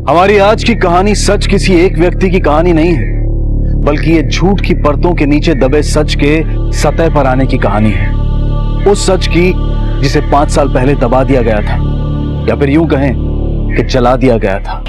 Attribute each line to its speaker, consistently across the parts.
Speaker 1: हमारी आज की कहानी सच किसी एक व्यक्ति की कहानी नहीं है, बल्कि ये झूठ की परतों के नीचे दबे सच के सतह पर आने की कहानी है। उस सच की जिसे 5 साल पहले दबा दिया गया था, या फिर यूं कहें कि जला दिया गया था।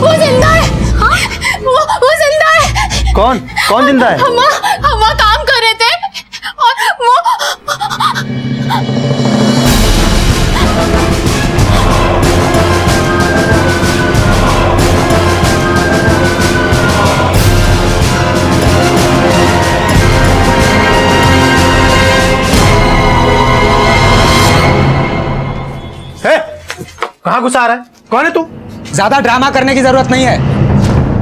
Speaker 2: वो जिंदा है। हाँ? वो जिंदा है।
Speaker 3: कौन जिंदा है?
Speaker 2: हम काम कर रहे थे और वो
Speaker 3: कहाँ घुसा रहा है? कौन है तू?
Speaker 4: ज्यादा ड्रामा करने की जरूरत नहीं है।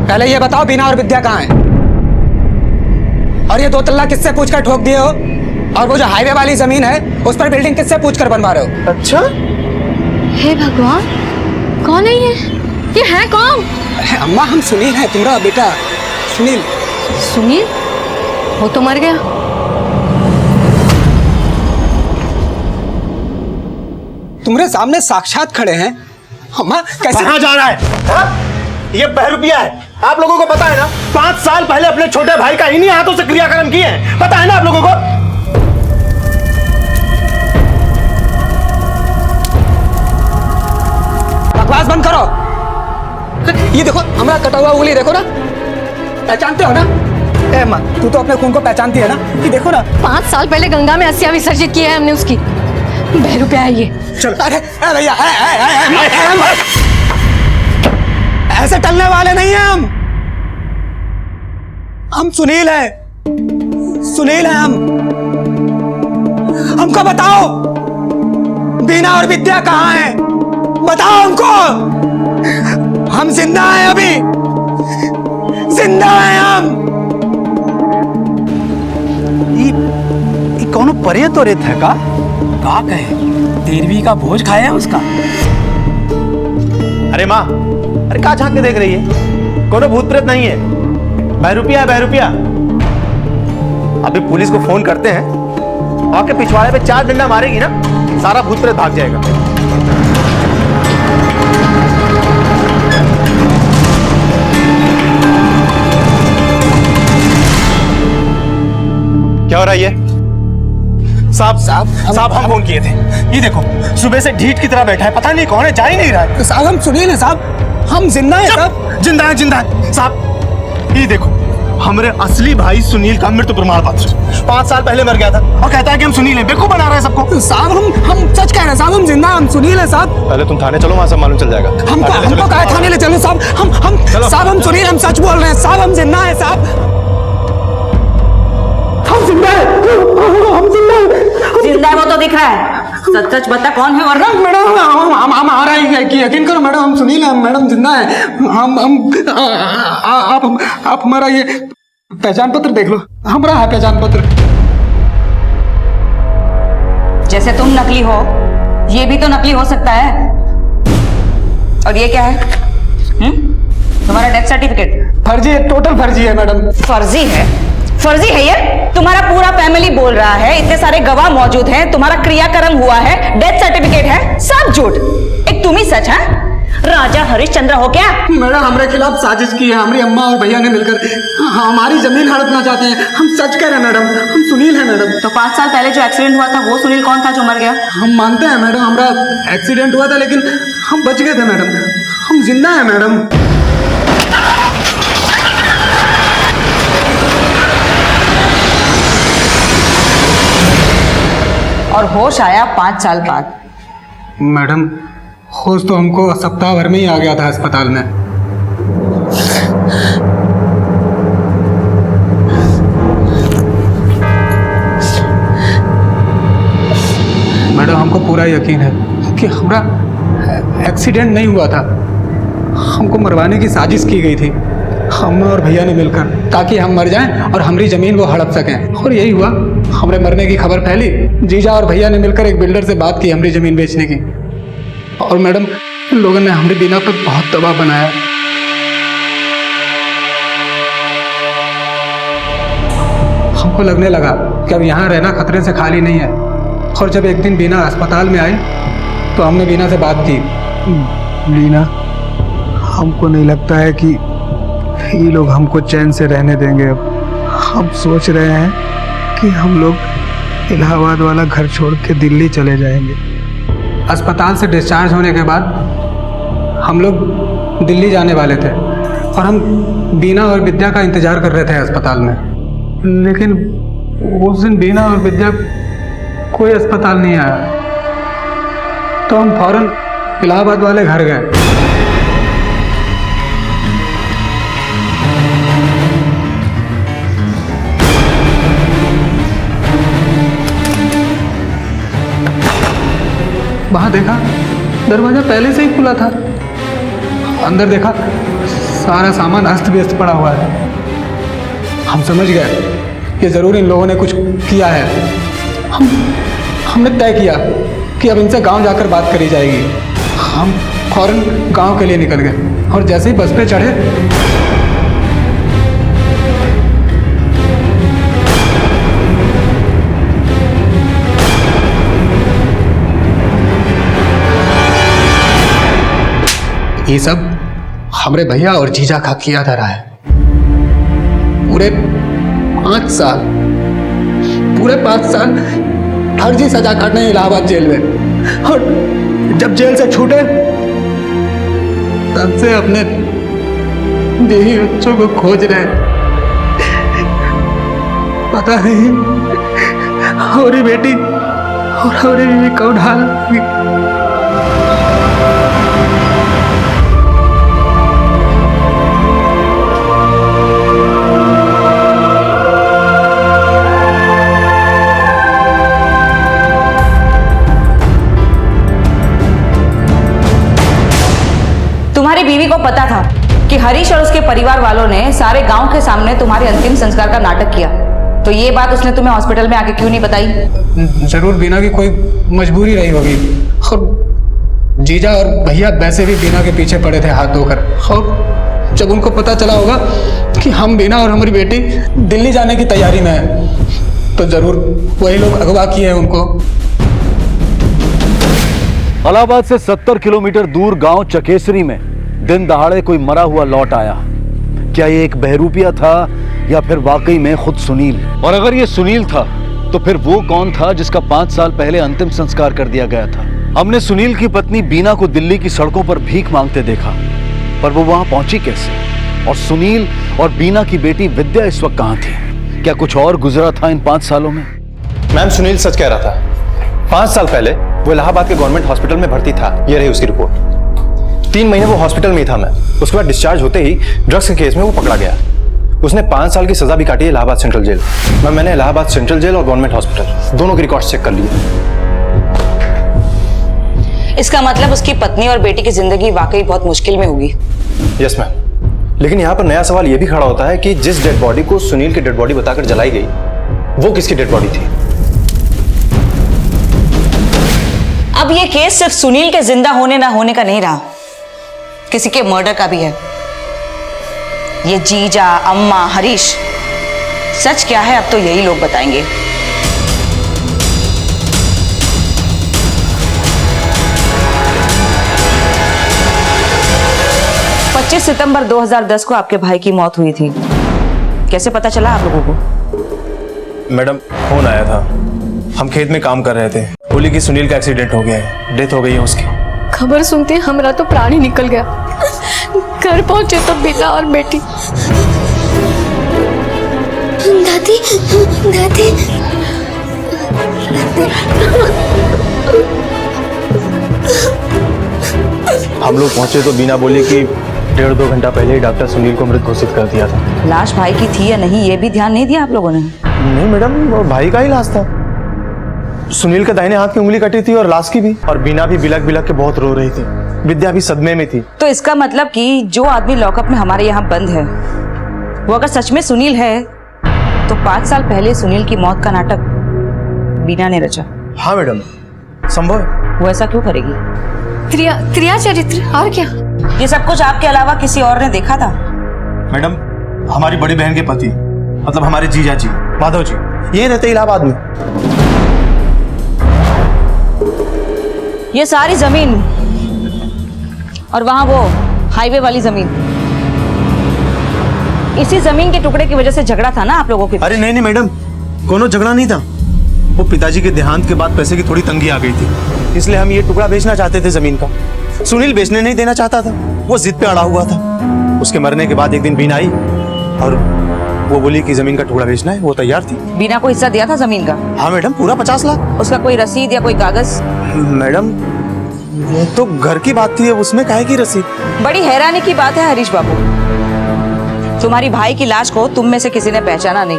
Speaker 4: पहले ये बताओ बीना और विद्या कहाँ हैं? और ये 2 तल्ला किससे पूछकर ठोक दिए हो? और वो जो हाईवे वाली जमीन है उस पर बिल्डिंग किससे पूछकर बनवा रहे हो?
Speaker 3: अच्छा,
Speaker 2: हे भगवान, कौन है ये है कौन?
Speaker 4: अम्मा, हम सुनील हैं, तुम्हारा बेटा सुनील।
Speaker 2: सुनील? वो तो मर गया।
Speaker 4: तुम्हारे सामने साक्षात खड़े हैं। अम्मा कैसे?
Speaker 3: कहाँ जा रहा है? ये बहरूपिया है, आप लोगों को पता है ना? 5 साल पहले अपने छोटे भाई का इन्हीं हाथों से क्रियाक्रम किए हैं, पता है ना आप लोगों को?
Speaker 4: बकवास बंद करो। ये देखो, हमारा कटा हुआ उंगली देखो ना, पहचानते हो ना? अम्मा, तू तो अपने खून को पहचानती है ना? ये देखो ना,
Speaker 2: 5 साल पहले गंगा में अस्थियां विसर्जित किया है हमने उसकी। बहरूपिया है ये।
Speaker 4: चलो। अरे भैया, ऐसे टलने वाले नहीं हैं हम सुनील हैं। सुनील हैं हम। हमको बताओ बीना और विद्या कहाँ हैं? बताओ हमको। हम जिंदा हैं, अभी जिंदा हैं हम।
Speaker 3: ये कौन परे तो रेत है का
Speaker 4: कहे 13वीं का भोज खाया उसका।
Speaker 3: अरे माँ, अरे कहाँ झांक के देख रही है? कोनो भूत प्रेत नहीं है, बहरूपिया है, बहरूपिया। अभी पुलिस को फोन करते हैं, आके पिछवाड़े पे 4 डंडा मारेगी ना, सारा भूत प्रेत भाग जाएगा। क्या हो रहा है ये? साहब हम फोन किए थे। ये देखो, सुबह से ढीठ की तरह बैठा है, पता नहीं कौन है, जा ही नहीं रहा है।
Speaker 4: साहब हम सुनील हैं साहब, हम जिंदा हैं साहब।
Speaker 3: जिंदा है साहब। ये देखो, हमारे असली भाई सुनील का मृत्यु प्रमाण पत्र 5 साल पहले मर गया था, और कहता है कि हम सुनील हैं। बेवकूफ बना रहा है सबको।
Speaker 4: साहब हम सच कह रहे हैं साहब, हम जिंदा, हम सुनील हैं साहब।
Speaker 3: पहले तुम थाने चलो, वहां सब मालूम चल जाएगा।
Speaker 4: हमको कहा थाने ले चलो साहब। हम साहब हम सुनील, हम सच बोल रहे हैं साहब, हम जिंदा हैं साहब। हम जिंदा है, हम जिंदा है।
Speaker 5: जिंदा है वो तो दिख रहा है। सच सच बता कौन है वरना।
Speaker 4: मैडम हम हमारा यकीन करो मैडम, हम सुनील हैं मैडम, जिंदा है हम आप हमारा ये पहचान पत्र देख लो, हमारा है पहचान पत्र।
Speaker 5: जैसे तुम नकली हो ये भी तो नकली हो सकता है। और ये क्या है? तुम्हारा डेथ सर्टिफिकेट
Speaker 4: फर्जी है, टोटल फर्जी है मैडम।
Speaker 5: फर्जी है? फर्जी है ये? तुम्हारा पूरा फैमिली बोल रहा है, इतने सारे गवाह मौजूद हैं, तुम्हारा क्रियाक्रम हुआ है, डेथ सर्टिफिकेट है, सब झूठ, एक तुम ही सच है। राजा हरिश्चंद्र हो क्या?
Speaker 4: मैडम हमारे खिलाफ साजिश की है, हमारी अम्मा और भैया ने मिलकर हमारी जमीन हड़पना चाहते हैं। हम सच कह रहे हैं मैडम, हम सुनील हैं मैडम।
Speaker 5: तो 5 साल पहले जो एक्सीडेंट हुआ था वो सुनील कौन था जो मर गया?
Speaker 4: हम मानते हैं मैडम हमारा एक्सीडेंट हुआ था, लेकिन हम बच गए थे मैडम, हम जिंदा हैं मैडम।
Speaker 5: और होश आया 5 साल बाद।
Speaker 4: मैडम होश तो हमको सप्ताह भर में ही आ गया था अस्पताल में। मैडम हमको पूरा यकीन है कि हमारा एक्सीडेंट नहीं हुआ था, हमको मरवाने की साजिश की गई थी हम और भैया ने मिलकर, ताकि हम मर जाएं और हमारी ज़मीन वो हड़प सकें। और यही हुआ, हमारे मरने की खबर फैली, जीजा और भैया ने मिलकर एक बिल्डर से बात की हमारी ज़मीन बेचने की। और मैडम इन लोगों ने हमारी बीना पर बहुत दबाव बनाया। हमको लगने लगा कि अब यहाँ रहना खतरे से खाली नहीं है। और जब एक दिन बीना अस्पताल में आई तो हमने बीना से बात की।
Speaker 6: बीना, हमको नहीं लगता है कि ये लोग हमको चैन से रहने देंगे। अब हम सोच रहे हैं कि हम लोग इलाहाबाद वाला घर छोड़ के दिल्ली चले जाएंगे।
Speaker 4: अस्पताल से डिस्चार्ज होने के बाद हम लोग दिल्ली जाने वाले थे और हम बीना और विद्या का इंतज़ार कर रहे थे अस्पताल में। लेकिन उस दिन बीना और विद्या कोई अस्पताल नहीं आया, तो हम फौरन इलाहाबाद वाले घर गए। वहां देखा दरवाजा पहले से ही खुला था। अंदर देखा सारा सामान अस्त व्यस्त पड़ा हुआ है। हम समझ गए कि जरूर इन लोगों ने कुछ किया है। हमने तय किया कि अब इनसे गांव जाकर बात करी जाएगी। हम फौरन गांव के लिए निकल गए और जैसे ही बस पे चढ़े ये सब हमारे भैया और जीजा का किया धरा है। पूरे 5 साल फर्जी सजा काटने इलाहाबाद जेल में, और जब जेल से छूटे तब से अपने बीवी बच्चों को खोज रहे। पता नहीं हमारी बेटी और हमारी बीवी कौन हाल।
Speaker 5: तुम्हारी बीवी को पता था कि हरीश और उसके परिवार वालों ने सारे गांव के सामने तुम्हारे अंतिम संस्कार का नाटक किया, तो ये बात उसने तुम्हें हॉस्पिटल में आके क्यों नहीं बताई?
Speaker 4: जरूर बीना की कोई मजबूरी रही होगी, और जीजा और भैया वैसे भी बीना के पीछे पड़े थे हाथ धोकर। और जब उनको पता चला होगा कि हम बीना और हमारी बेटी दिल्ली जाने की तैयारी में है, तो जरूर वही लोग अगवा किए हैं उनको।
Speaker 1: इलाहाबाद से 70 किलोमीटर दूर गांव चकेसरी में दिन दहाड़े कोई मरा हुआ लौट आया। क्या ये एक बहरूपिया था या फिर वाकई में खुद सुनील? और अगर ये सुनील था तो फिर वो कौन था जिसका 5 साल पहले अंतिम संस्कार कर दिया गया था? हमने सुनील की पत्नी बीना को दिल्ली की सड़कों पर भीख मांगते देखा, पर वो वहां पहुंची कैसे? और सुनील और बीना की बेटी विद्या इस वक्त कहां थी? क्या कुछ और गुजरा था इन 5 सालों में?
Speaker 3: मैम सुनील सच कह रहा था। 5 साल पहले वो इलाहाबाद के गवर्नमेंट हॉस्पिटल में भर्ती था, ये रही उसकी रिपोर्ट। 3 महीने वो हॉस्पिटल में ही था मैम। उसके बाद डिस्चार्ज होते ही ड्रग्स के केस में वो पकड़ा गया। उसने 5 साल की सजा भी काटी है इलाहाबाद सेंट्रल जेल। मैम मैंने इलाहाबाद सेंट्रल जेल और गवर्नमेंट हॉस्पिटल दोनों के रिकॉर्ड्स चेक कर लिए।
Speaker 5: इसका मतलब उसकी पत्नी और बेटी की जिंदगी वाकई बहुत मुश्किल में होगी।
Speaker 3: यस मैम, लेकिन यहाँ पर नया सवाल यह भी खड़ा होता है कि जिस डेड बॉडी को सुनील की डेड बॉडी बताकर जलाई गई, वो किसकी डेड बॉडी थी?
Speaker 5: अब ये केस सिर्फ सुनील के जिंदा होने ना होने का नहीं रहा, किसी के मर्डर का भी है। ये जीजा, अम्मा, हरीश, सच क्या है अब तो यही लोग बताएंगे। सितंबर 2010 को आपके भाई की मौत हुई थी, कैसे पता चला आप लोगों को?
Speaker 3: मैडम, फोन आया था, हम खेत में काम कर रहे थे, बोली कि सुनील का एक्सीडेंट हो गया है, डेथ हो गई है उसकी।
Speaker 2: खबर सुनते हमरा तो प्राण ही निकल गया। घर पहुंचे तो बिल्ला और बेटी।
Speaker 7: दादी, दादी,
Speaker 3: हम लोग पहुंचे तो बीना बोली कि 1.5-2 घंटा पहले ही डॉक्टर सुनील को मृत घोषित कर दिया था।
Speaker 5: लाश भाई की थी या नहीं ये भी ध्यान नहीं दिया आप लोगों ने?
Speaker 3: नहीं मैडम, वो भाई का ही लाश था। सुनील के दाहिने हाथ की उंगली कटी थी और लाश की भी, और बीना भी बिलक बिलक के बहुत रो रही थी। विद्या भी सदमे में थी।
Speaker 5: तो इसका मतलब कि जो आदमी लॉकअप में हमारे यहाँ बंद है वो अगर सच में सुनील है तो 5 साल पहले सुनील की मौत का नाटक बीना ने रचा।
Speaker 3: हाँ मैडम, संभव है।
Speaker 5: वो ऐसा क्यों करेगी?
Speaker 2: त्रिया चरित्र और क्या?
Speaker 5: ये सब कुछ आपके अलावा किसी और ने देखा था?
Speaker 3: मैडम, हमारी बड़ी बहन के पति, मतलब हमारे जीजा जी, माधव जी, ये रहते इलाहाबाद में।
Speaker 5: ये सारी जमीन और वहां वो हाईवे वाली जमीन, इसी जमीन के टुकड़े की वजह से झगड़ा था ना आप लोगों के?
Speaker 3: अरे नहीं मैडम, कोनो झगड़ा नहीं था। वो पिताजी के देहांत के बाद पैसे की थोड़ी तंगी आ गई थी, इसलिए हम ये टुकड़ा बेचना चाहते थे जमीन का। सुनील बेचने नहीं देना चाहता था, वो जिद पे अड़ा हुआ था। उसके मरने के बाद एक दिन बीना आई और वो बोली कि जमीन का टुकड़ा बेचना है, वो तैयार थी।
Speaker 5: बीना को हिस्सा दिया था जमीन का?
Speaker 3: हाँ मैडम, पूरा 50 लाख।
Speaker 5: उसका कोई रसीद या कोई कागज?
Speaker 3: मैडम, वो तो घर की बात थी, उसमें काहे की रसीद?
Speaker 5: बड़ी हैरानी की बात है हरीश बाबू, तुम्हारी भाई की लाश को तुम में से किसी ने पहचाना नहीं।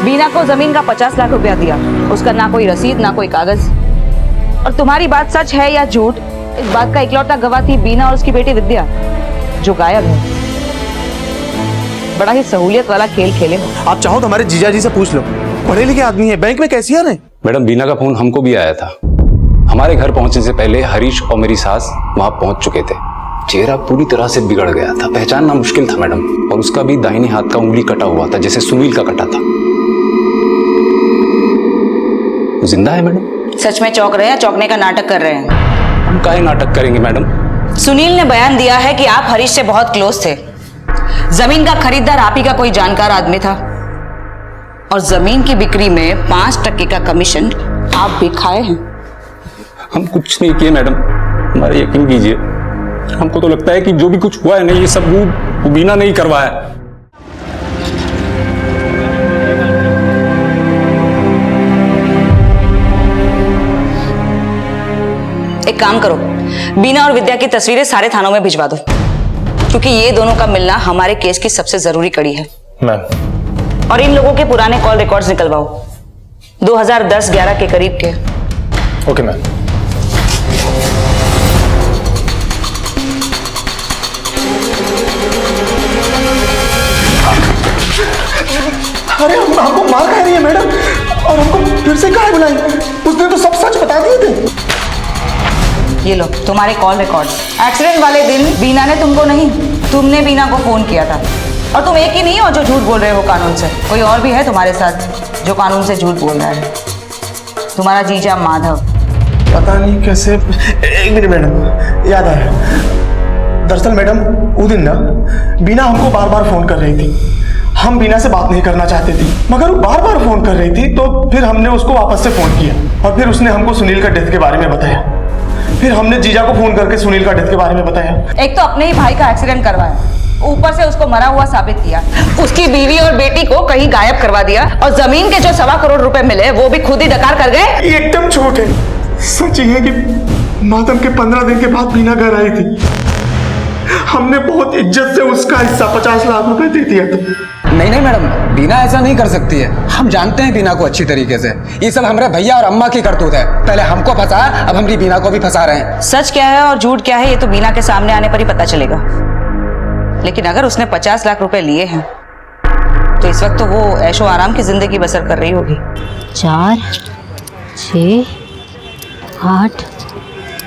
Speaker 5: बीना को जमीन का 50 लाख रुपया दिया, उसका ना कोई रसीद ना कोई कागज। और तुम्हारी बात सच है या झूठ, इस बात का इकलौता गवाह थी बीना और उसकी बेटी विद्या, जो गायब है। बड़ा ही सहूलियत वाला खेल खेले हो।
Speaker 3: आप चाहो तो हमारे जीजा जी से पूछ लो, पढ़े लिखे आदमी है, बैंक में कैशियर है।
Speaker 8: मैडम, बीना का फोन हमको भी आया था। हमारे घर पहुंचने से पहले हरीश और मेरी सास वहां पहुंच चुके थे। चेहरा पूरी तरह से बिगड़ गया था, पहचानना मुश्किल था मैडम। और उसका भी दाहिने हाथ का उंगली कटा हुआ था, जैसे सुनील का कटा था। वो जिंदा है मैडम?
Speaker 5: सच में चौंक रहे हैं, चौंकने का नाटक कर रहे हैं?
Speaker 8: हम काहे नाटक करेंगे मैडम?
Speaker 5: सुनील ने बयान दिया है कि आप हरीश से बहुत क्लोज थे। जमीन का खरीदार आप ही का कोई जानकार आदमी था और जमीन की बिक्री में 5% का कमीशन आप भी खाए हैं।
Speaker 8: हम कुछ नहीं किए मैडम, हमारा यकीन कीजिए। हमको तो लगता है कि जो भी कुछ हुआ है ना, ये सब वो बीना नहीं करवाया।
Speaker 5: एक काम करो, बीना और विद्या की तस्वीरें सारे थानों में भिजवा दो, क्योंकि ये दोनों का मिलना हमारे केस की सबसे जरूरी कड़ी है।
Speaker 3: मैम,
Speaker 5: और इन लोगों के पुराने कॉल रिकॉर्ड्स निकलवाओ, 2010-11 के करीब के।
Speaker 3: Okay ma'am. अरे हमको मार खा रही है मैडम, और हमको फिर से काहे बुलाई? उसने तो सब सच बता दिए थे।
Speaker 5: ये लो तुम्हारे कॉल रिकॉर्ड्स। एक्सीडेंट वाले दिन बीना ने तुमको नहीं, तुमने बीना को फोन किया था। और तुम एक ही नहीं हो जो झूठ बोल रहे हो कानून से, कोई और भी है तुम्हारे साथ जो कानून से झूठ बोल रहा है। तुम्हारा जीजा माधव।
Speaker 3: पता नहीं कैसे। एक मिनट मैडम, याद आया। दरअसल मैडम, वो दिन ना बीना हमको बार बार फोन कर रही थी। हम बीना से बात नहीं करना चाहते थे, मगर वो बार बार फोन कर रही थी, तो फिर हमने उसको वापस से फोन किया और फिर उसने हमको सुनील का डेथ के बारे में बताया। फिर हमने जीजा को फोन करके सुनील का डेथ के बारे में बताया।
Speaker 5: एक तो अपने ही भाई का एक्सीडेंट करवाया, ऊपर से उसको मरा हुआ साबित किया, उसकी बीवी और बेटी को कहीं गायब करवा दिया, और जमीन के जो 1.25 करोड़ रुपए मिले वो भी खुद ही डकार कर गए।
Speaker 3: ये एकदम झूठ है। सच ये है कि मातम के 15 दिन के बाद बीना घर आई थी। हमने बहुत इज्जत से उसका हिस्सा 50 लाख रुपए दे दिया था।
Speaker 4: नहीं नहीं मैडम, बीना ऐसा नहीं कर सकती है। हम जानते हैं बीना को अच्छी तरीके से। ये सब हमारे भैया और अम्मा की करतूत है। पहले हमको फंसा, अब हमारी बीना को भी फंसा रहे हैं।
Speaker 5: सच क्या है और झूठ क्या है ये तो बीना के सामने आने पर ही पता चलेगा। लेकिन अगर उसने 50 लाख रुपए लिए हैं तो इस वक्त तो वो ऐशो आराम की जिंदगी बसर कर रही होगी।
Speaker 9: 4, 6, 8,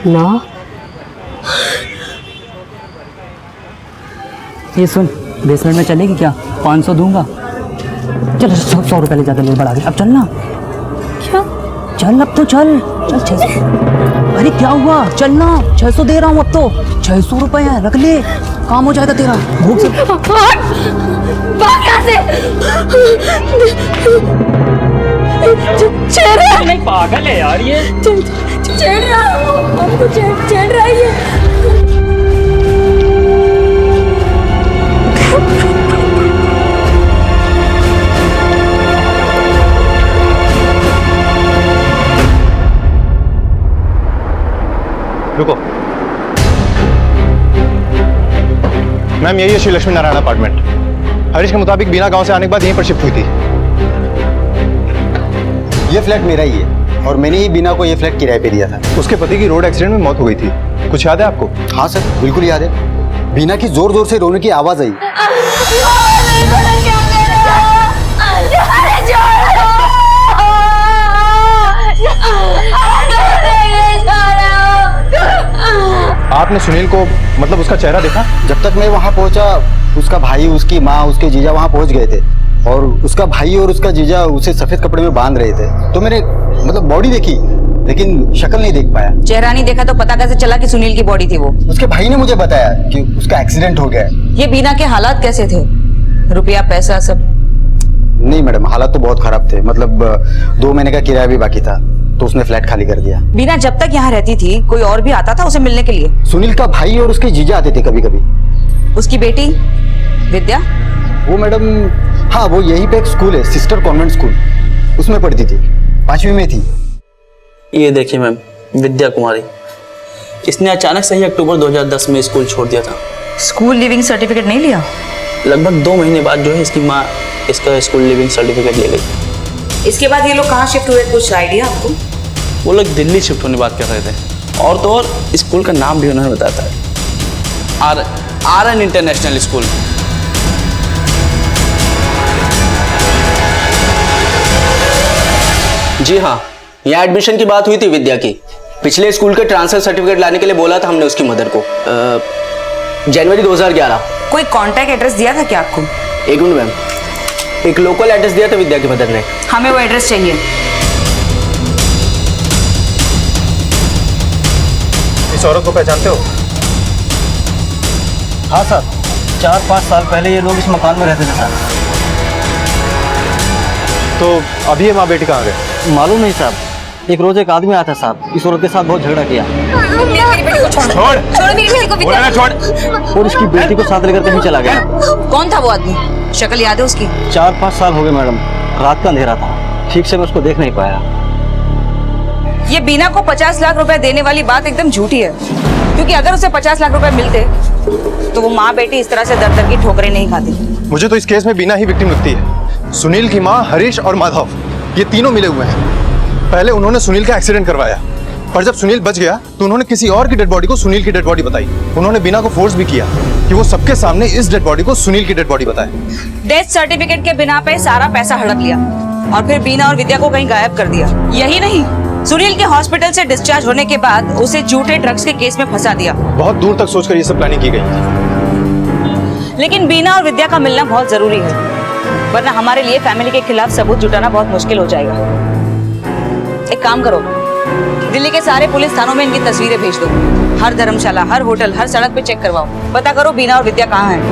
Speaker 9: 9।
Speaker 10: ये सुन, बेसमेंट में चलेगी क्या? 500 दूंगा। चल 100 रुपये ले ज़्यादा ले बढ़ा के। अब चल ना।
Speaker 9: क्या?
Speaker 10: चल अब तो चल। चल 600। अरे क्या हुआ? चल ना, 600 दे रहा हूँ अब तो। 600 रुपये है, रख ले, काम हो जाएगा तेरा। भूख से
Speaker 2: नहीं पागल है यार ये। छेड़ रहा हमको, छेड़ रहा है ये।
Speaker 3: रुको मैम, यही है श्री लक्ष्मी नारायण अपार्टमेंट। हरीश के मुताबिक बीना गांव से आने के बाद यहीं पर शिफ्ट हुई थी।
Speaker 11: ये फ्लैट मेरा ही है और मैंने ही बीना को ये फ्लैट किराए पे दिया था।
Speaker 3: उसके पति की रोड एक्सीडेंट में मौत हो गई थी, कुछ याद है आपको?
Speaker 11: हाँ सर, बिल्कुल याद है। बीना की जोर जोर से रोने की आवाज आई।
Speaker 3: आपने सुनील को, मतलब उसका चेहरा देखा?
Speaker 11: जब तक मैं वहाँ पहुँचा, उसका भाई, उसकी माँ, उसके जीजा वहाँ पहुँच गए थे और उसका भाई और उसका जीजा उसे सफेद कपड़े में बांध रहे थे। तो मैंने मतलब बॉडी देखी लेकिन शक्ल नहीं देख पाया।
Speaker 5: चेहरा नहीं देखा तो पता कैसे चला कि सुनील की बॉडी थी वो?
Speaker 11: उसके भाई ने मुझे बताया कि उसका एक्सीडेंट हो गया है।
Speaker 5: ये बीना के हालात कैसे थे? रुपया पैसा सब?
Speaker 11: नहीं मैडम, हालात तो बहुत खराब थे। मतलब 2 महीने का किराया भी बाकी था तो उसने फ्लैट खाली कर दिया।
Speaker 5: बीना जब तक यहाँ रहती थी कोई और भी आता था उसे मिलने के लिए?
Speaker 11: सुनील का भाई और उसके जीजा आते थे कभी कभी।
Speaker 5: उसकी बेटी विद्या?
Speaker 11: वो मैडम, हाँ वो यहीं पे एक स्कूल है, सिस्टर कॉन्वेंट स्कूल, उसमें पढ़ती थी, 5वीं में थी।
Speaker 12: ये देखिए मैम, विद्या कुमारी। इसने अचानक से ही अक्टूबर 2010 में स्कूल छोड़ दिया था।
Speaker 5: स्कूल लिविंग सर्टिफिकेट नहीं लिया?
Speaker 12: लगभग 2 महीने बाद जो है इसकी माँ इसका स्कूल लिविंग सर्टिफिकेट ले गई।
Speaker 5: इसके बाद ये लोग कहाँ शिफ्ट हुए, कुछ आइडिया आपको?
Speaker 12: वो लोग दिल्ली शिफ्ट होने की बात कर रहे थे। और तो और स्कूल का नाम भी उन्होंने बताया था, RN इंटरनेशनल स्कूल। जी हाँ, यहाँ एडमिशन की बात हुई थी विद्या की। पिछले स्कूल के ट्रांसफर सर्टिफिकेट लाने के लिए बोला था हमने उसकी मदर को। जनवरी 2011।
Speaker 5: कोई कॉन्टैक्ट एड्रेस दिया था क्या आपको?
Speaker 12: एक मिनट मैम, एक लोकल एड्रेस दिया था विद्या की मदर ने।
Speaker 5: हमें वो एड्रेस चाहिए।
Speaker 3: इस औरत को पहचानते हो?
Speaker 10: हाँ सर, 4-5 साल पहले ये लोग इस मकान में रहते थे सर।
Speaker 3: तो अभी ये माँ बेटी कहाँ गए?
Speaker 10: मालूम नहीं साहब। एक रोज एक आदमी आता साहब, इस औरत के साथ बहुत झगड़ा किया।
Speaker 5: मेरी बेटी को छोड़। छोड़ मेरी बेटी को विद्या।
Speaker 3: छोड़।
Speaker 10: और इसकी बेटी को साथ लेकर कहीं चला गया।
Speaker 5: कौन था वो आदमी? शक्ल याद है उसकी?
Speaker 10: 4-5 साल हो गए मैडम, रात का अंधेरा था, ठीक से मैं उसको देख नहीं पाया।
Speaker 5: ये बीना को 50 लाख रुपए देने वाली बात एकदम झूठी है, क्योंकि अगर उसे 50 लाख रुपए मिलते तो वो माँ बेटी इस तरह से दर दर की ठोकरें नहीं खाती।
Speaker 3: मुझे तो इस केस में बीना ही विक्टिम लगती है। सुनील की माँ, हरीश और माधव, ये तीनों मिले हुए हैं। पहले उन्होंने सुनील का एक्सीडेंट करवाया, पर जब सुनील बच गया तो उन्होंने किसी और की डेड बॉडी को सुनील की डेड बॉडी बताई। उन्होंने बीना को फोर्स भी किया कि वो सबके सामने इस डेड बॉडी को सुनील की डेड बॉडी बताए।
Speaker 5: डेथ सर्टिफिकेट के बिना पे सारा पैसा हड़प लिया और फिर बीना और विद्या को कहीं गायब कर दिया। यही नहीं, सुनील के हॉस्पिटल से डिस्चार्ज होने के बाद उसे झूठे ड्रग्स के केस में फंसा दिया।
Speaker 3: बहुत दूर तक सोचकर ये सब प्लानिंग की गई।
Speaker 5: लेकिन बीना और विद्या का मिलना बहुत जरूरी है, वरना हमारे लिए फैमिली के खिलाफ सबूत जुटाना बहुत मुश्किल हो जाएगा। एक काम करो, दिल्ली के सारे पुलिस थानों में इनकी तस्वीरें भेज दो। हर धर्मशाला, हर होटल, हर सड़क पे चेक करवाओ, पता करो बीना और विद्या कहाँ हैं।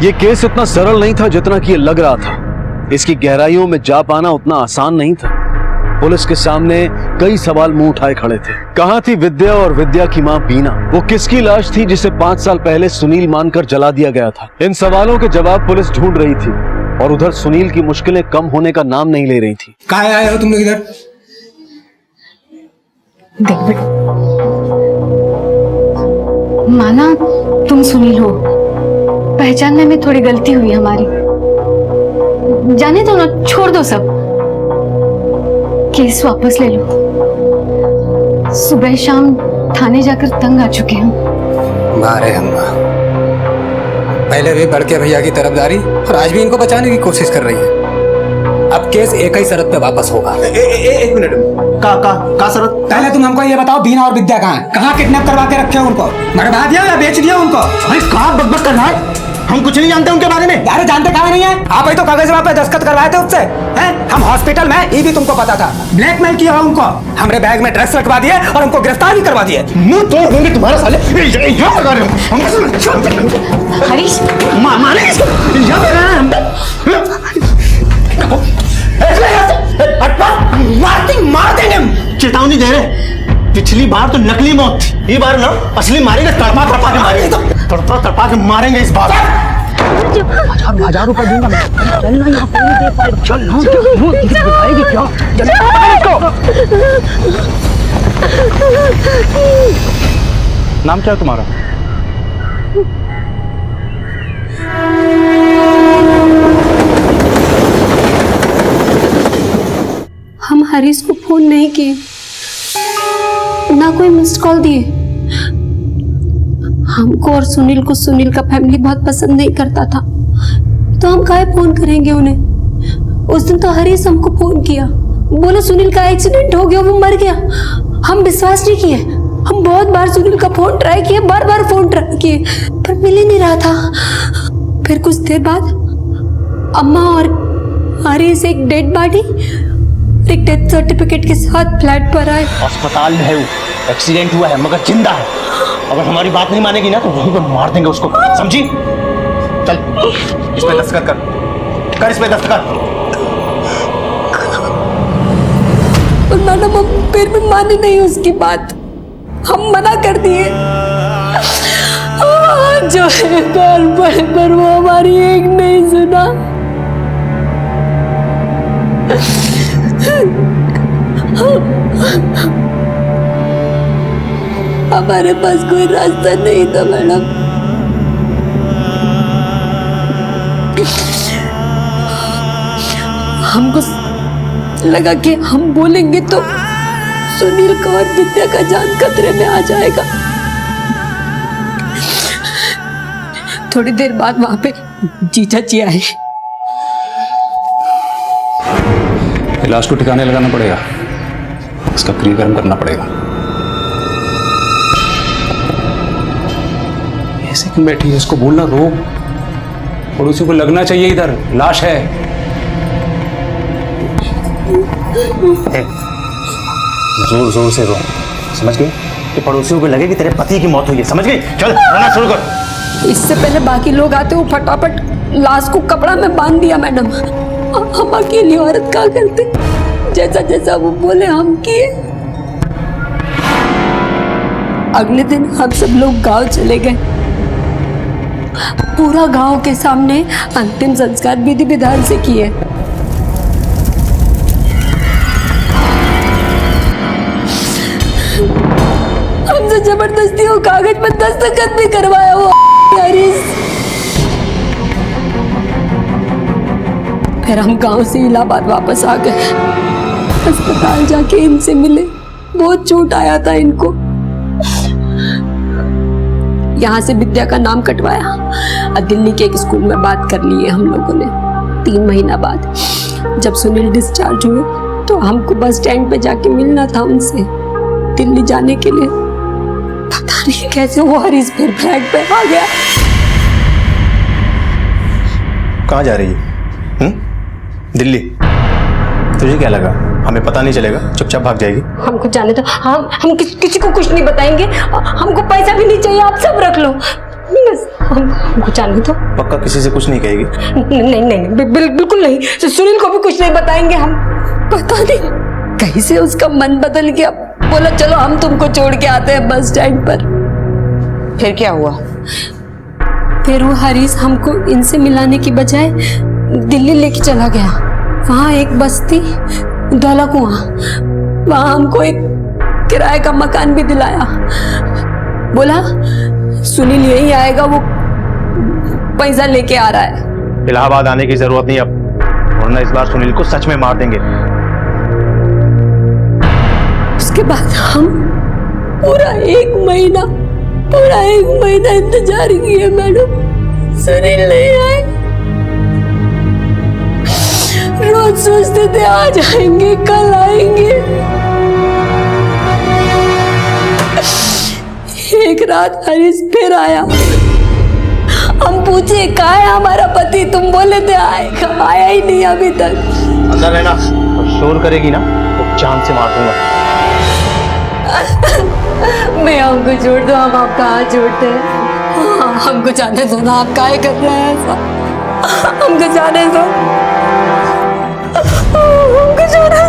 Speaker 1: ये केस इतना सरल नहीं था जितना कि ये लग रहा था। इसकी गहराइयों में जा पाना उतना आसान नहीं था। पुलिस के सामने कई सवाल मुंह उठाए खड़े थे। कहां थी विद्या और विद्या की मां बीना? वो किसकी लाश थी जिसे 5 साल पहले सुनील मानकर जला दिया गया था? इन सवालों के जवाब पुलिस ढूंढ रही थी और उधर सुनील की मुश्किलें कम होने का नाम नहीं ले रही थी।
Speaker 4: कहाँ आए हो तुम लोग इधर?
Speaker 2: देख बेटा, माना तुम सुनील हो, पहचानने में थोड़ी गलती हुई हमारी। जाने दो ना, छोड़ दो सब, केस वापस ले लो। सुबह शाम थाने जाकर तंग आ चुके हैं।
Speaker 4: मारे अम्मा, पहले भी बड़के भैया की तरफदारी और आज भी इनको बचाने की कोशिश कर रही है। अब केस एक ही शर्त पे वापस होगा।
Speaker 3: एक मिनट, का शरत?
Speaker 4: पहले तुम हमको ये बताओ, बीना और विद्या कहाँ है? कहाँ किडनैप करवा के रखे हो उनको? मरवा दिया या बेच दिया उनको?
Speaker 3: भाई कहाँ बकबक कर रहा है? हम कुछ नहीं जानते उनके बारे में।
Speaker 4: अरे जानते कहाँ नहीं है? आप ही तो कागज पे दस्तखत करवाए थे उससे, हैं? हम हॉस्पिटल में, ये भी तुमको पता था। ब्लैकमेल किया उनको, हमरे बैग में ड्रग्स रखवा दिए और हमको गिरफ्तार भी करवा दिए।
Speaker 3: मुंह तोड़ दूंगी तुम्हारा साले। यहाँ लगा रहे हो
Speaker 2: हरीश,
Speaker 3: मारेंगे इसको। यहाँ पे रहे हम। मार देंगे हम। चेतावनी दे रहे। पिछली बार तो नकली मौत थी, ये बार ना असली मारेंगे। तड़पा तड़पा के मारेंगे, तड़पा तड़पा के मारेंगे इस बार।
Speaker 10: 1000 रुपए दूंगा मैं। चल ना, यहाँ पे नहीं दे पाए। चल ना, दिखाएगी क्या?
Speaker 8: नाम क्या है तुम्हारा?
Speaker 2: हम हरीश को फोन नहीं किए, ना कोई मिस्ड कॉल दिए। हमको और सुनील को सुनील का फैमिली बहुत पसंद नहीं करता था, तो हम काहे फोन करेंगे उन्हें। उस दिन तो हरीश हमको फोन किया, बोले सुनील का एक्सीडेंट हो गया, वो मर गया। हम विश्वास नहीं किए। हम बहुत बार सुनील का फोन ट्राई किए, बार बार फोन ट्राई किए, पर मिल ही नहीं रहा था। फिर कुछ देर बाद अम्मा और हरीश एक डेड बॉडी, एक डेथ सर्टिफिकेट के साथ फ्लैट पर आए।
Speaker 3: अस्पताल में है वो, एक्सीडेंट हुआ है मगर जिंदा है। अगर हमारी बात नहीं मानेगी ना तो वहीं पर मार देंगे उसको, समझी? चल इस पे दस्तखत कर, इस पे दस्तखत।
Speaker 2: और मैडम हम फिर भी माने नहीं उसकी बात, हम मना कर दिए। जो है कॉल पर वो हमारी एक नहीं सुना। हमारे पास कोई रास्ता नहीं था मैडम। हमको लगा कि हम बोलेंगे तो सुनील का और विद्या का जान खतरे में आ जाएगा। थोड़ी देर बाद वहां पे जीजा जी आए।
Speaker 8: लाश को ठिकाने लगाना पड़ेगा, इसका क्रियाकर्म करना पड़ेगा। ऐसे क्यों बैठी है? इसको बोलना रो, पड़ोसी को लगना चाहिए इधर लाश है।
Speaker 3: जोर जोर से रो, समझ गई? कि पड़ोसियों को लगे कि तेरे पति की मौत हुई है, समझ गई? चल रोना शुरू कर।
Speaker 2: इससे पहले बाकी लोग आते, वो फटाफट लाश को कपड़ा में बांध दिया मैडम। हम अकेली औरत क्या करते? जैसा जैसा वो बोले हम किए। अगले दिन हम सब लोग गांव चले गए। पूरा गांव के सामने अंतिम संस्कार विधि विधान से किए। हमसे जबरदस्ती वो कागज पर दस्तखत भी करवाया हुआ हरीश। फिर हम गांव से इलाहाबाद वापस आ गए। अस्पताल जाके इनसे मिले, बहुत चोट आया था इनको। यहाँ से विद्या का नाम कटवाया और दिल्ली के एक स्कूल में बात कर ली है हम लोगों ने। 3 महीना बाद जब सुनील डिस्चार्ज हुए तो हमको बस स्टैंड पे जाके मिलना था उनसे दिल्ली जाने के लिए। पता नहीं कैसे वो हरीश फिर फ्लैट पे आ गया।
Speaker 3: कहाँ जा रही है? दिल्ली? तुझे क्या लगा हमें पता नहीं चलेगा, चुपचाप भाग जाएगी?
Speaker 2: हमको जाने दो, हम किसी को कुछ नहीं बताएंगे। हमको पैसा भी नहीं चाहिए, आप सब रख लो बस। हमको जाने दो।
Speaker 3: पक्का किसी से कुछ नहीं कहेगी?
Speaker 2: नहीं नहीं बिल्कुल नहीं। सुनील को भी कुछ नहीं बताएंगे हम। पता नहीं कैसे उसका मन बदल गया, बोला चलो हम तुमको छोड़ के आते हैं बस स्टैंड पर।
Speaker 5: फिर क्या हुआ?
Speaker 2: फिर वो हरीश हमको इनसे मिलाने की बजाय दिल्ली लेके चला गया। वहाँ एक बस्ती दौला कुआं, वहाँ हमको एक किराए का मकान भी दिलाया। बोला सुनील यही आएगा, वो पैसा लेके आ रहा है।
Speaker 3: इलाहाबाद आने की जरूरत नहीं अब, वरना इस बार सुनील को सच में मार देंगे।
Speaker 2: उसके बाद हम पूरा एक महीना इंतजार किए मैडम, सुनील नहीं आए। रोज सोचते थे आज आएंगे कल आएंगे। एक रात हरीश फिर आया। हम पूछे कहाँ है हमारा पति, तुम बोले थे आएगा, आया ही नहीं अभी तक।
Speaker 3: अंदर रहना, और शोर करेगी ना तो जान से मार दूंगा।
Speaker 2: मैं हमको छोड़ दो, हम आपका हाथ जोड़ते हैं। हमको जाने दो ना, आप काहे कर रहे हैं ऐसा? हमको जाने दो, हमको छोड़ दो।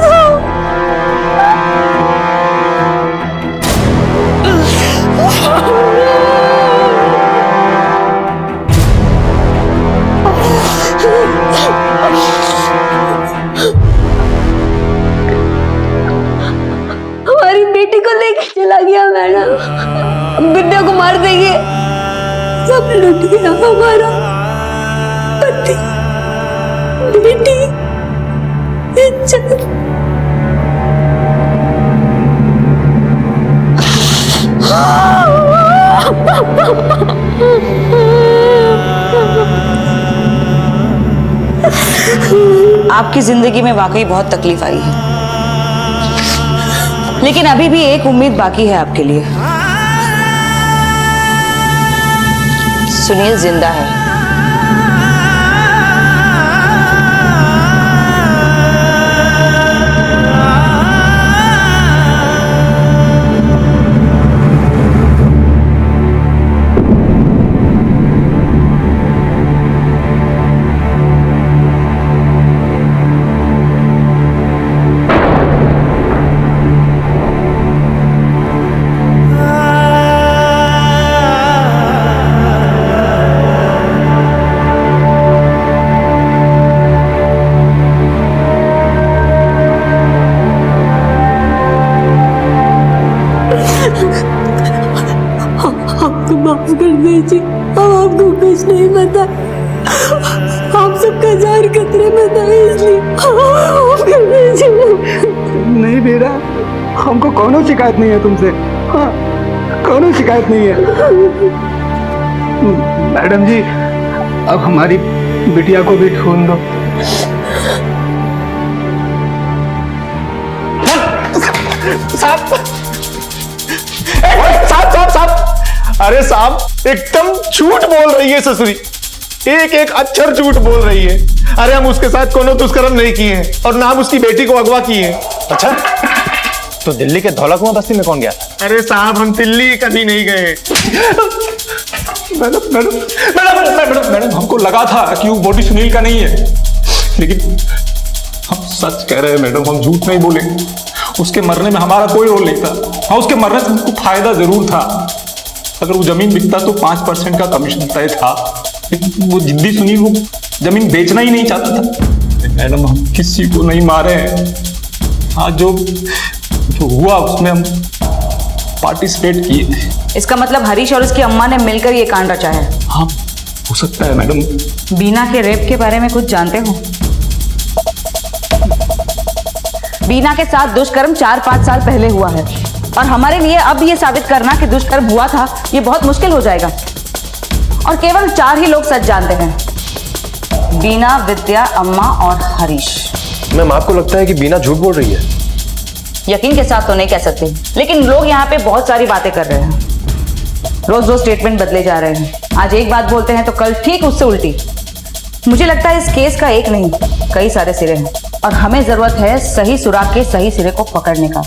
Speaker 2: हमारी बेटी को लेके चला गया मैडम, विद्या को मार देंगे। सब लुट गया हमारा पति, बेटी, इज्जत।
Speaker 5: आपकी जिंदगी में वाकई बहुत तकलीफ आई है, लेकिन अभी भी एक उम्मीद बाकी है आपके लिए। सुनील जिंदा है।
Speaker 2: माफ कर दीजिए, हम आपको कुछ नहीं पता, आप सबका जार खतरे में था इसलिए माफ कर दीजिए।
Speaker 6: नहीं बेरा, हमको कोनो शिकायत नहीं है तुमसे। हाँ, कोनो शिकायत नहीं है। मैडम जी, अब हमारी बिटिया को भी ढूंढ दो।
Speaker 3: साहब, अरे साहब, एकदम झूठ बोल रही है ससुरी, एक एक अक्षर झूठ बोल रही है। अरे हम उसके साथ कोनो दुष्कर्म नहीं किए हैं और ना हम उसकी बेटी को अगवा किए हैं। अच्छा, तो दिल्ली के धौला कुआं बस्ती में कौन गया? अरे साहब, हम दिल्ली कभी नहीं गए।
Speaker 8: मैडम, हमको लगा था कि वो बॉडी सुनील का नहीं है, लेकिन हम सच कह रहे हैं मैडम, हम झूठ नहीं बोले। उसके मरने में हमारा कोई रोल नहीं था। हाँ, उसके मरने से हमको फायदा जरूर था। अगर वो जमीन बिकता तो 5% का कमीशन तय था, लेकिन वो जिद्दी सुनील वो जमीन बेचना ही नहीं चाहता था। मैडम, हम किसी को नहीं मारे हैं। हाँ, जो हुआ उसमें हम पार्टिसिपेट किए थे।
Speaker 5: इसका मतलब हरीश और उसकी अम्मा ने मिलकर ये कांड रचा है।
Speaker 8: हाँ, हो सकता है मैडम।
Speaker 5: बीना के रेप के बारे में कुछ जानते हो? बीना के साथ दुष्कर्म 4-5 साल पहले हुआ है, और हमारे लिए अब ये साबित करना कि दुष्कर्म हुआ था ये बहुत मुश्किल हो जाएगा। और केवल 4 ही लोग सच जानते हैं, बीना, विद्या, अम्मा और हरीश।
Speaker 3: मैम, आपको लगता है कि बीना झूठ बोल रही है?
Speaker 5: यकीन के साथ तो नहीं कह सकते, लेकिन लोग यहाँ पे बहुत सारी बातें कर रहे हैं। रोज रोज स्टेटमेंट बदले जा रहे हैं। आज एक बात बोलते हैं तो कल ठीक उससे उल्टी। मुझे लगता है इस केस का एक नहीं कई सारे सिरे हैं, और हमें जरूरत है सही सुराग के सही सिरे को पकड़ने का।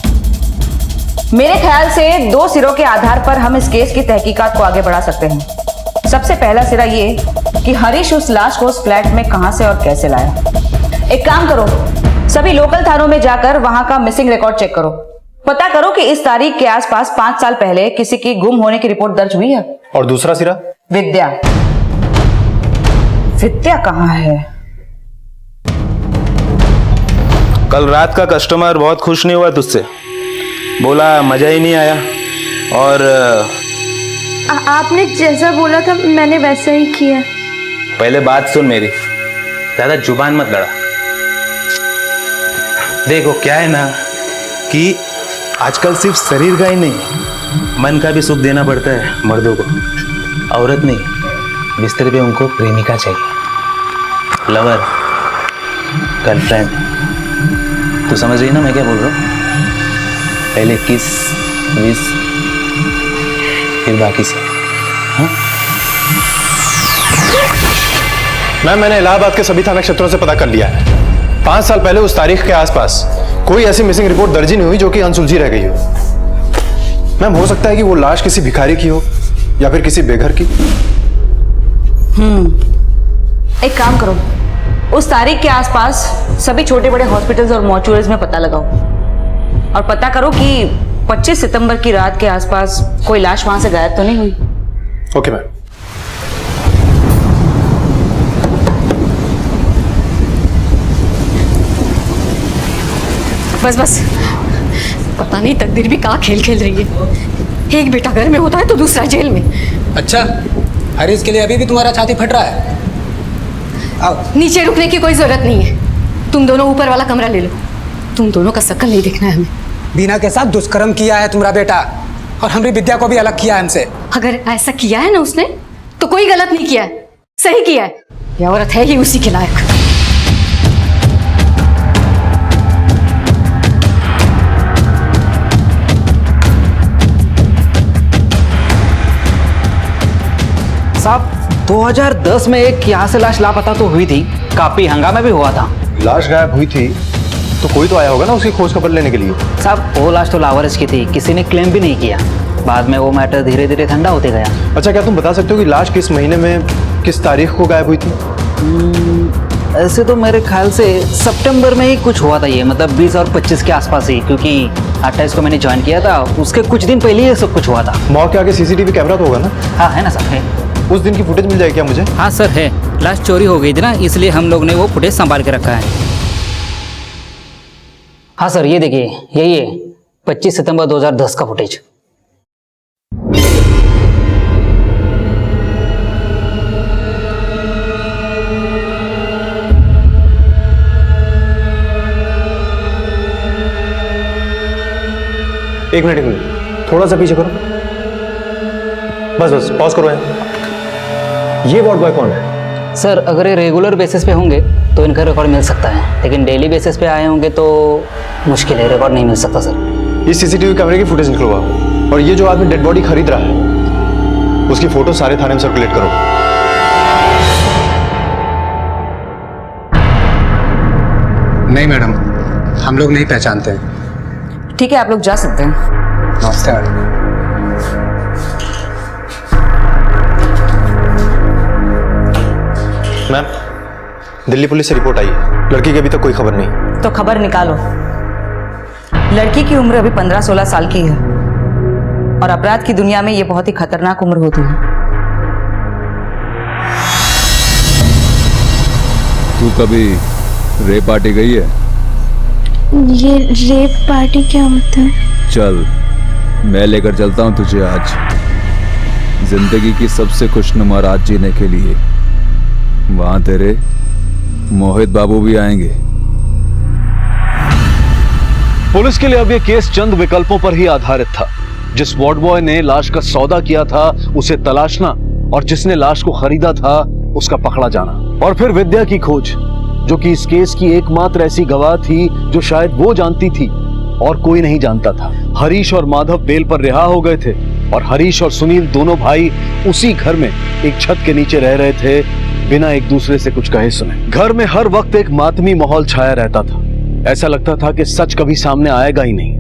Speaker 5: मेरे ख्याल से 2 सिरों के आधार पर हम इस केस की तहकीकात को आगे बढ़ा सकते हैं। सबसे पहला सिरा ये कि हरीश उस लाश को उस फ्लैट में कहां से और कैसे लाया। एक काम करो, सभी लोकल थानों में जाकर वहां का मिसिंग रिकॉर्ड चेक करो। पता करो कि इस तारीख के आसपास 5 साल पहले किसी की गुम होने की रिपोर्ट दर्ज हुई है।
Speaker 3: और दूसरा सिरा?
Speaker 5: विद्या। विद्या कहाँ है?
Speaker 3: कल रात का कस्टमर बहुत खुश नहीं हुआ तुझसे, बोला मजा ही नहीं आया। और
Speaker 2: आपने जैसा बोला था मैंने वैसा ही किया।
Speaker 3: पहले बात सुन मेरी, ज्यादा जुबान मत लड़ा। देखो क्या है ना कि आजकल सिर्फ शरीर का ही नहीं मन का भी सुख देना पड़ता है मर्दों को। औरत नहीं, बिस्तर पे उनको प्रेमिका चाहिए, लवर, गर्लफ्रेंड। तू समझ रही ना मैं क्या बोल रहा हूँ? पहले किस विस फिर बाकी से। हाँ? मैम, मैंने इलाहाबाद के सभी थाना क्षेत्रों से पता कर लिया है। 5 साल पहले उस तारीख के आसपास कोई ऐसी मिसिंग रिपोर्ट दर्ज ही नहीं हुई जो कि अनसुलझी रह गई हो। मैम, हो सकता है कि वो लाश किसी भिखारी की हो या फिर किसी बेघर की।
Speaker 5: एक काम करो, उस तारीख के आसपास सभी छोटे बड़े हॉस्पिटल्स और मॉर्चुरीज में पता लगाओ और पता करो कि 25 सितंबर की रात के आसपास कोई लाश वहां से गायब तो नहीं हुई।
Speaker 3: Okay ma'am.
Speaker 2: बस पता नहीं तकदीर भी कहाँ खेल खेल रही है। एक बेटा घर में होता है तो दूसरा जेल में।
Speaker 4: अच्छा, हरीश के लिए अभी भी तुम्हारा छाती फट रहा है? आओ।
Speaker 2: नीचे रुकने की कोई जरूरत नहीं है, तुम दोनों ऊपर वाला कमरा ले लो। तुम दोनों का शक्ल नहीं देखना है हमें।
Speaker 4: बीना के साथ दुष्कर्म किया है तुम्हारा बेटा और हमारी विद्या को भी अलग किया है हमसे।
Speaker 2: अगर ऐसा किया है ना उसने तो कोई गलत नहीं किया है, सही किया है। ये औरत है ही उसी के लायक।
Speaker 10: साहब 2010 में एक यहाँ से लाश लापता तो हुई थी, काफी हंगामा भी हुआ था।
Speaker 3: लाश गायब हुई थी तो कोई तो आया होगा ना उसकी खोज खबर लेने के लिए।
Speaker 10: साहब वो लाश तो लावारिस की थी, किसी ने क्लेम भी नहीं किया। बाद में वो मैटर धीरे धीरे ठंडा होते गया।
Speaker 3: अच्छा, क्या तुम बता सकते हो कि लाश किस महीने में किस तारीख को गायब हुई थी?
Speaker 10: ऐसे तो मेरे ख्याल से सितंबर में ही कुछ हुआ था ये, मतलब 20 और 25 के आसपास ही, क्योंकि 28 को मैंने ज्वाइन किया था, उसके कुछ दिन पहले ये सब कुछ हुआ था।
Speaker 3: मौके आगे सीसीटीवी कैमरा तो होगा ना?
Speaker 10: हाँ है ना साहब, है।
Speaker 3: उस दिन की फुटेज मिल जाएगी क्या मुझे?
Speaker 13: हाँ सर है, लाश चोरी हो गई थी ना, इसलिए हम लोग ने वो फुटेज संभाल के रखा है।
Speaker 10: हाँ सर, ये देखिए, यही है 25 सितंबर 2010 का फुटेज।
Speaker 3: एक मिनट, थोड़ा सा पीछे करो। बस पॉज करो यहाँ। ये वार्ड बॉय कौन है?
Speaker 10: सर, अगर ये रेगुलर बेसिस पे होंगे तो इनका रिकॉर्ड मिल सकता है, लेकिन डेली बेसिस पे आए होंगे तो मुश्किल है, रिकॉर्ड नहीं मिल सकता सर।
Speaker 3: इस सीसीटीवी कैमरे की फुटेज निकलवाओ और ये जो आदमी डेड बॉडी खरीद रहा है उसकी फोटो सारे थाने में सर्कुलेट करो।
Speaker 4: नहीं मैडम, हम लोग नहीं पहचानते हैं।
Speaker 5: ठीक है, आप लोग जा सकते हैं।
Speaker 4: नमस्ते मैडम।
Speaker 3: मैम, दिल्ली पुलिस से रिपोर्ट आई है, लड़की की अभी तक कोई खबर नहीं।
Speaker 5: तो खबर निकालो। लड़की की उम्र अभी 15-16 साल की है और अपराध की दुनिया में ये बहुत ही खतरनाक उम्र होती है।
Speaker 14: तू कभी रेप पार्टी गई है?
Speaker 7: ये रेप पार्टी क्या होता है?
Speaker 14: चल, मैं लेकर चलता हूँ तुझे आज जिंदगी की सबसे खुशनुमा रात जीने के लिए। वहां तेरे मोहित बाबू भी आएंगे।
Speaker 1: पुलिस के लिए अब यह केस चंद विकल्पों पर ही आधारित था। जिस वार्ड बॉय ने लाश का सौदा किया था उसे तलाशना और जिसने लाश को खरीदा था उसका पकड़ा जाना, और फिर विद्या की खोज, जो कि इस केस की एकमात्र ऐसी गवाह थी जो शायद वो जानती थी और कोई नहीं जानता था। हरीश और माधव बेल पर रिहा हो गए थे और हरीश और सुनील दोनों भाई उसी घर में एक छत के नीचे रह रहे थे, बिना एक दूसरे से कुछ कहे सुने। घर में हर वक्त एक मातमी माहौल छाया रहता था। ऐसा लगता था कि सच कभी सामने आएगा ही नहीं,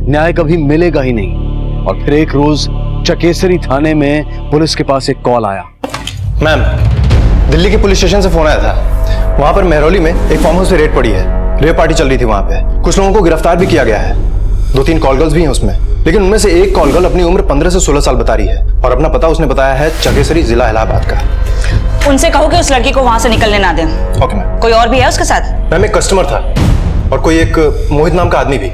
Speaker 1: न्याय कभी मिलेगा ही नहीं। और फिर एक रोज चकेसरी थाने में पुलिस के पास एक कॉल आया।
Speaker 3: मैम, दिल्ली के पुलिस स्टेशन से फोन आया था। वहां पर मेहरौली में एक फार्म हाउस पे रेड पड़ी है। रेप पार्टी चल रही थी वहां पे। कुछ लोगों को गिरफ्तार भी किया गया है। 2-3 कॉल गर्ल्स भी हैं उसमें, लेकिन उनमें से एक कॉल गर्ल अपनी उम्र 15 से 16 साल बता रही है और अपना पता उसने बताया है चकेसरी, जिला इलाहाबाद का।
Speaker 5: उनसे कहो कि उस लड़की को वहां से निकलने ना दें।
Speaker 3: Okay ma'am.
Speaker 5: कोई और भी है उसके साथ?
Speaker 3: मैम, एक कस्टमर था और कोई एक मोहित नाम का आदमी भी।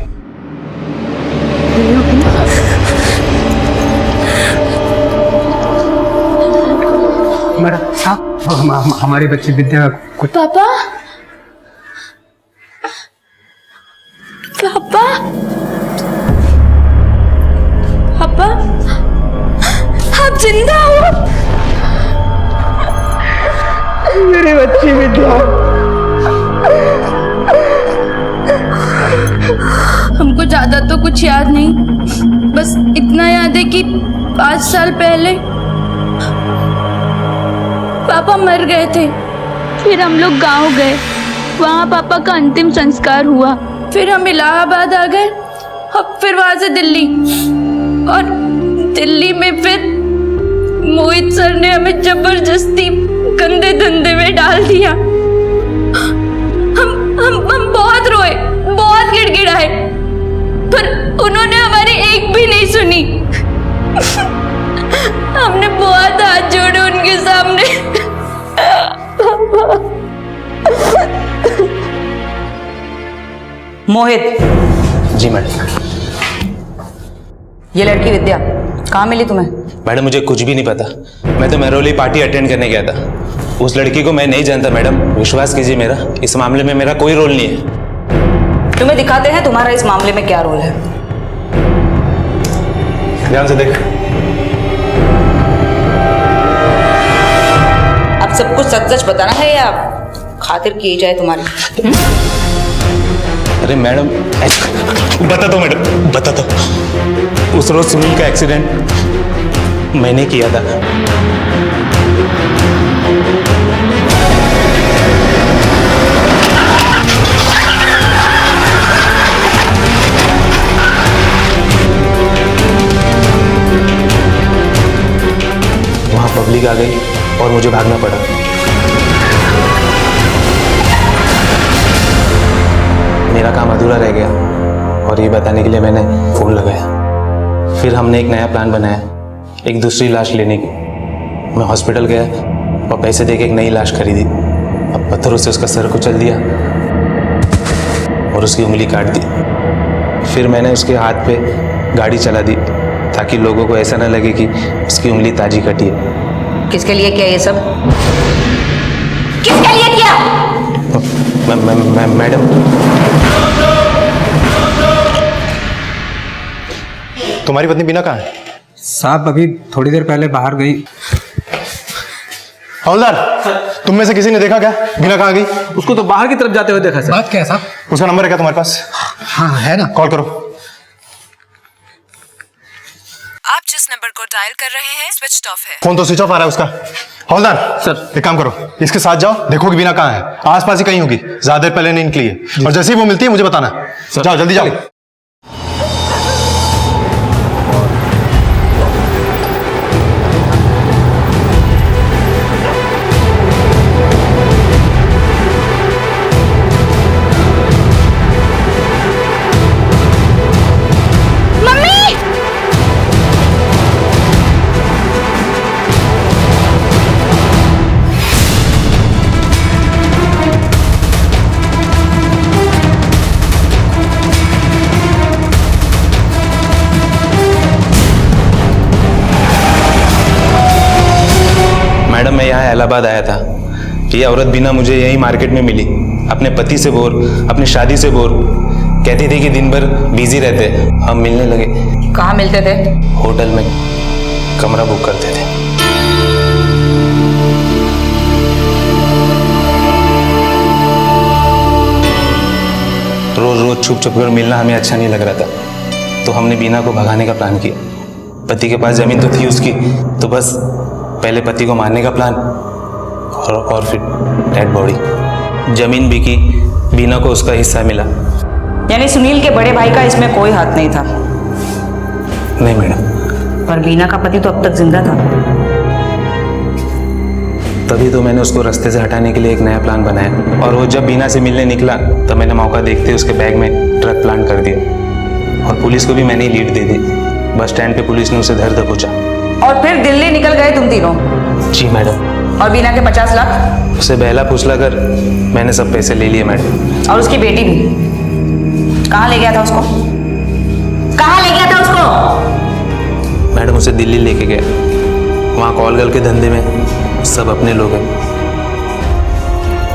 Speaker 6: हमारी बच्ची विद्या कुछ।
Speaker 7: पापा पापा पापा, आप जिंदा हो?
Speaker 6: मेरी बच्ची विद्या।
Speaker 7: हमको ज्यादा तो कुछ याद नहीं, बस इतना याद है कि 5 साल पहले पापा मर गए थे। फिर हम लोग गांव गए, वहाँ पापा का अंतिम संस्कार हुआ। फिर हम इलाहाबाद आ गए और फिर वहाँ से दिल्ली, और दिल्ली में फिर मोहित सर ने हमें जबरदस्ती गंदे धंधे में डाल दिया। हम बहुत रोए, बहुत गिड़गिड़ाए, पर उन्होंने हमारी एक भी नहीं सुनी। हमने बहुत हाथ जोड़े उनके सामने।
Speaker 5: मोहित।
Speaker 3: जी मैडम।
Speaker 5: ये लड़की विद्या कहाँ मिली तुम्हें?
Speaker 15: मैडम, मुझे कुछ भी नहीं पता। मैं तो मेहरौली पार्टी अटेंड करने गया था। उस लड़की को मैं नहीं जानता मैडम, विश्वास कीजिए मेरा, इस मामले में मेरा कोई रोल नहीं है।
Speaker 5: तुम्हें दिखाते हैं तुम्हारा इस मामले में क्या रोल है।
Speaker 3: ध्यान से देख।
Speaker 5: अब सब कुछ सच सच बताना है या खातिर की जाए तुम्हारी?
Speaker 15: अरे मैडम, बता दो मैडम, बता दो। उस रोज सुनील का एक्सीडेंट मैंने किया था। वहां पब्लिक आ गई और मुझे भागना पड़ा। मेरा काम अधूरा रह गया और ये बताने के लिए मैंने फोन लगाया। फिर हमने एक नया प्लान बनाया, एक दूसरी लाश लेने की। मैं हॉस्पिटल गया और पैसे देके एक नई लाश खरीदी। अब पत्थरों से उसका सर कुचल दिया और उसकी उंगली काट दी। फिर मैंने उसके हाथ पे गाड़ी चला दी ताकि लोगों को ऐसा ना लगे कि उसकी उंगली ताजी कटी है।
Speaker 5: किसके लिए किया ये सब? किसके लिए किया?
Speaker 15: मैडम,
Speaker 3: तुम्हारी पत्नी बीना कहाँ है?
Speaker 6: साहब, अभी थोड़ी देर पहले बाहर गई।
Speaker 3: हवलदार, तुम में से किसी ने देखा क्या बीना कहाँ गई?
Speaker 4: उसको तो बाहर की तरफ जाते हुए देखा सर।
Speaker 6: बात क्या है साहब?
Speaker 3: उसका नंबर है क्या तुम्हारे पास?
Speaker 6: हाँ है ना।
Speaker 3: कॉल करो।
Speaker 16: आप जिस नंबर को डायल कर रहे हैं स्विच ऑफ है।
Speaker 3: फोन तो स्विच ऑफ आ रहा है उसका। हवलदार सर, एक काम करो, इसके साथ जाओ, देखो कि बीना कहाँ है। आसपास ही कहीं होगी, ज्यादा देर पहले नहीं निकली है। और जैसे ही वो मिलती है मुझे बताना। जाओ जल्दी जाओ।
Speaker 15: मैडम, मैं यहाँ इलाहाबाद आया था। ये औरत बीना मुझे यही मार्केट में मिली, अपने पति से बोर, अपनी शादी से बोर। कहती थी कि दिन भर बिजी रहते। हम मिलने लगे।
Speaker 5: कहाँ मिलते थे?
Speaker 15: होटल में कमरा बुक करते थे। रोज रोज छुप छुप कर मिलना हमें अच्छा नहीं लग रहा था, तो हमने बीना को भगाने का प्लान किया। पति के पास जमीन तो थी उसकी, तो बस पहले पति को मारने का प्लान और फिर डेड बॉडी। जमीन बिकी, बीना को उसका हिस्सा मिला।
Speaker 5: यानी सुनील के बड़े भाई का इसमें कोई हाथ नहीं था?
Speaker 15: नहीं मैडम।
Speaker 5: पर बीना का पति तो अब तक जिंदा था।
Speaker 15: तभी तो मैंने उसको रास्ते से हटाने के लिए एक नया प्लान बनाया, और वो जब बीना से मिलने निकला तब मैंने मौका देखते उसके बैग में ट्रक प्लांट कर दिया, और पुलिस को भी मैंने ही लीड दे दी। बस स्टैंड पे पुलिस ने उसे धर दबोचा।
Speaker 5: और फिर दिल्ली निकल गए तुम तीनों?
Speaker 15: जी मैडम।
Speaker 5: और बीना के 50 लाख?
Speaker 15: उसे बहला फुसला कर मैंने सब पैसे ले लिए मैडम।
Speaker 5: और उसकी बेटी भी? कहाँ ले गया था उसको? कहाँ ले गया था उसको?
Speaker 15: मैडम उसे दिल्ली लेके गया, वहाँ कॉल गर्ल के धंधे में सब अपने लोग हैं,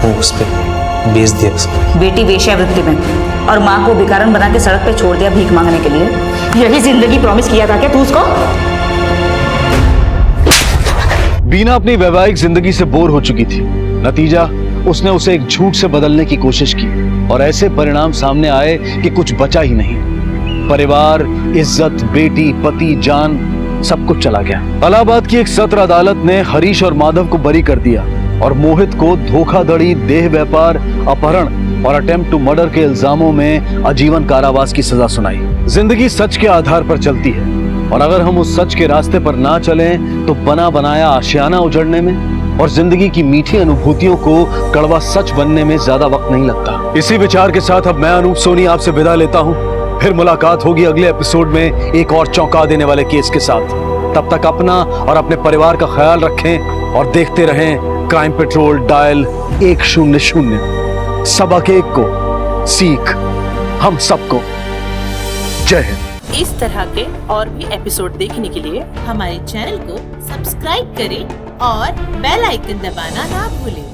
Speaker 15: वो उस पर बेच दिया उसको।
Speaker 5: बेटी वेश्यावृत्ति में और माँ को भिखारन बना के सड़क पे छोड़ दिया भीख मांगने के लिए। यही जिंदगी प्रॉमिस किया था क्या तू उसको?
Speaker 1: बीना अपनी वैवाहिक जिंदगी से बोर हो चुकी थी। नतीजा, उसने उसे एक झूठ से बदलने की कोशिश की और ऐसे परिणाम सामने आए कि कुछ बचा ही नहीं। परिवार, इज्जत, बेटी, पति, जान, सब कुछ चला गया। इलाहाबाद की एक सत्र अदालत ने हरीश और माधव को बरी कर दिया और मोहित को धोखाधड़ी, देह व्यापार, अपहरण और अटेम्प्ट टू मर्डर के इल्जामों में आजीवन कारावास की सजा सुनाई। जिंदगी सच के आधार पर चलती है और अगर हम उस सच के रास्ते पर ना चलें तो बना बनाया आशियाना उजड़ने में और जिंदगी की मीठी अनुभूतियों को कड़वा सच बनने में ज्यादा वक्त नहीं लगता। इसी विचार के साथ अब मैं अनूप सोनी आपसे विदा लेता हूँ। फिर मुलाकात होगी अगले एपिसोड में एक और चौंका देने वाले केस के साथ। तब तक अपना और अपने परिवार का ख्याल रखें और देखते रहें क्राइम पेट्रोल डायल 100। सबक एक को सीख हम सबको। जय हिंद।
Speaker 17: इस तरह के और भी एपिसोड देखने के लिए हमारे चैनल को सब्सक्राइब करें और बेल आइकन दबाना ना भूलें।